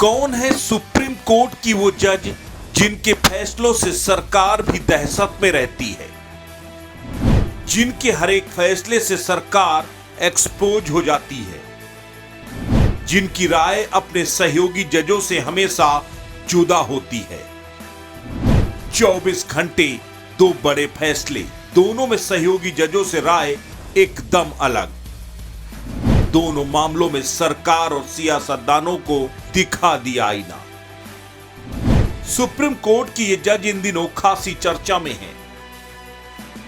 कौन है supreme court की वो जज जिनके फैसलों से सरकार भी दहशत में रहती है, जिनके हर एक फैसले से सरकार एक्सपोज हो जाती है, जिनकी राय अपने सहयोगी जजों से हमेशा जुदा होती है। 24 घंटे, दो बड़े फैसले, दोनों में सहयोगी जजों से राय एकदम अलग। दोनों मामलों में सरकार और सियासतदानों को दिखा दिया आईना। सुप्रीम कोर्ट की ये जज इन दिनों खासी चर्चा में है।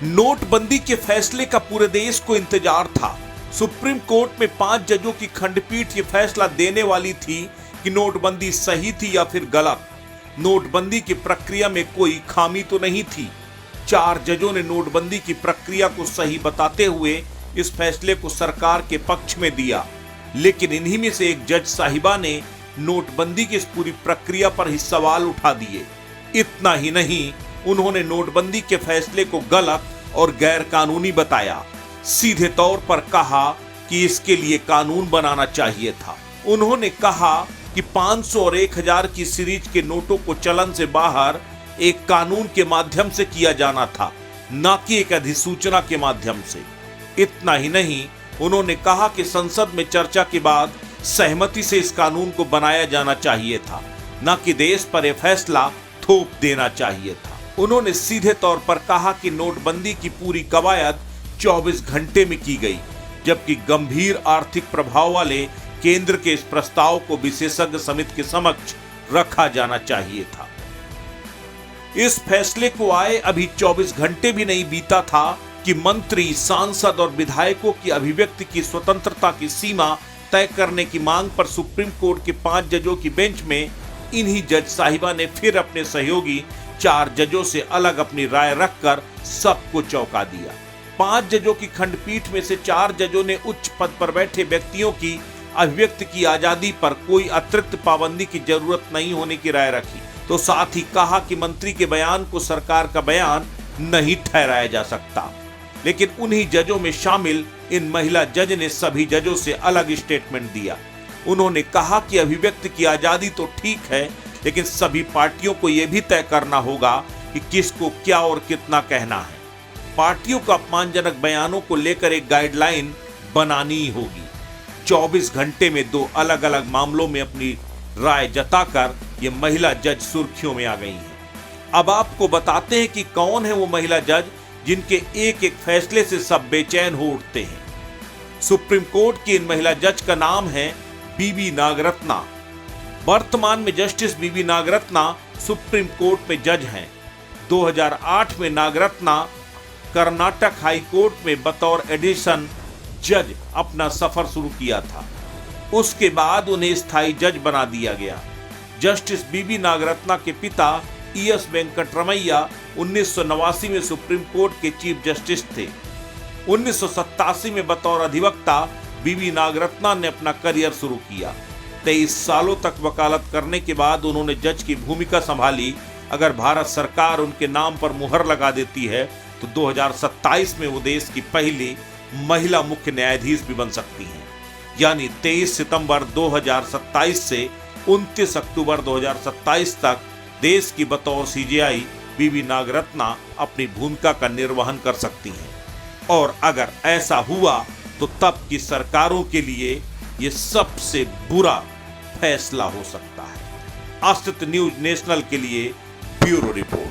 नोटबंदी के फैसले का पूरे देश को इंतजार था। सुप्रीम कोर्ट में 5 जजों की खंडपीठ ये फैसला देने वाली थी कि नोटबंदी सही थी या फिर गलत। नोटबंदी की प्रक्रिया में कोई खामी तो नहीं थी। 4 जजों ने नोटबंदी की प्रक्रिया को सही बताते हुए इस फैसले को सरकार के पक्ष में दिया, लेकिन इन्हीं में से एक जज साहिबा ने नोटबंदी की इस पूरी प्रक्रिया पर ही सवाल उठा दिए। इतना ही नहीं, उन्होंने नोटबंदी के फैसले को गलत और गैर कानूनी बताया। सीधे तौर पर कहा कि इसके लिए कानून बनाना चाहिए था। उन्होंने कहा कि 500 और 1000 की सीरीज के नोटों को चलन से बाहर एक कानून के माध्यम से किया जाना था, न कि एक अधिसूचना के माध्यम से। इतना ही नहीं, उन्होंने कहा कि संसद में चर्चा के बाद सहमति से इस कानून को बनाया जाना चाहिए था, न कि देश पर यह फैसला थोप देना चाहिए था। उन्होंने सीधे तौर पर कहा कि नोटबंदी की पूरी कवायद 24 घंटे में की गई, जबकि गंभीर आर्थिक प्रभाव वाले केंद्र के इस प्रस्ताव को विशेषज्ञ समिति के समक्ष रखा जाना चाहिए था। इस फैसले को आए अभी 24 घंटे भी नहीं बीता था कि मंत्री, सांसद और विधायकों की अभिव्यक्ति की स्वतंत्रता की सीमा तय करने की मांग पर सुप्रीम कोर्ट के 5 जजों की बेंच में इन्हीं जज साहिबा ने फिर अपने सहयोगी 4 जजों से अलग अपनी राय रखकर सबको चौंका दिया। 5 जजों की खंडपीठ में से 4 जजों ने उच्च पद पर बैठे व्यक्तियों की अभिव्यक्ति की आजादी पर कोई अतिरिक्त पाबंदी की जरूरत नहीं होने की राय रखी, तो साथ ही कहा कि मंत्री के बयान को सरकार का बयान नहीं ठहराया जा सकता। लेकिन उन्हीं जजों में शामिल इन महिला जज ने सभी जजों से अलग स्टेटमेंट दिया। उन्होंने कहा कि अभिव्यक्ति की आजादी तो ठीक है, लेकिन सभी पार्टियों को यह भी तय करना होगा कि किसको क्या और कितना कहना है। पार्टियों को अपमानजनक बयानों को लेकर एक गाइडलाइन बनानी ही होगी। 24 घंटे में 2 अलग अलग मामलों में अपनी राय जताकर ये महिला जज सुर्खियों में आ गई हैं। अब आपको बताते हैं कि कौन है वो महिला जज जिनके एक एक फैसले से सब बेचैन हो उठते हैं। सुप्रीम कोर्ट की इन महिला जज का नाम है बीबी नागरत्ना। वर्तमान में जस्टिस बीबी नागरत्ना सुप्रीम कोर्ट में जज हैं। 2008 में नागरत्ना कर्नाटक हाई कोर्ट में बतौर एडिशन जज अपना सफर शुरू किया था। उसके बाद उन्हें स्थायी जज बना दिया गया। जस्टिस बीबी नागरत्ना के पिता ES वेंकटरमैया 1989 में सुप्रीम कोर्ट के चीफ जस्टिस थे। 1987 में बतौर अधिवक्ता बीबी नागरत्ना ने अपना करियर शुरू किया। 23 सालों तक वकालत करने के बाद उन्होंने जज की भूमिका संभाली। अगर भारत सरकार उनके नाम पर मुहर लगा देती है तो 2027 में वो देश की पहली महिला मुख्य न्यायाधीश भी बन सकती हैं। यानी 23 सितंबर 2027 से 29 अक्टूबर 2027 तक देश की बतौर CJI बीबी नागरत्ना अपनी भूमिका का निर्वहन कर सकती हैं। और अगर ऐसा हुआ तो तब की सरकारों के लिए ये सबसे बुरा फैसला हो सकता है। अस्तित्व न्यूज नेशनल के लिए ब्यूरो रिपोर्ट।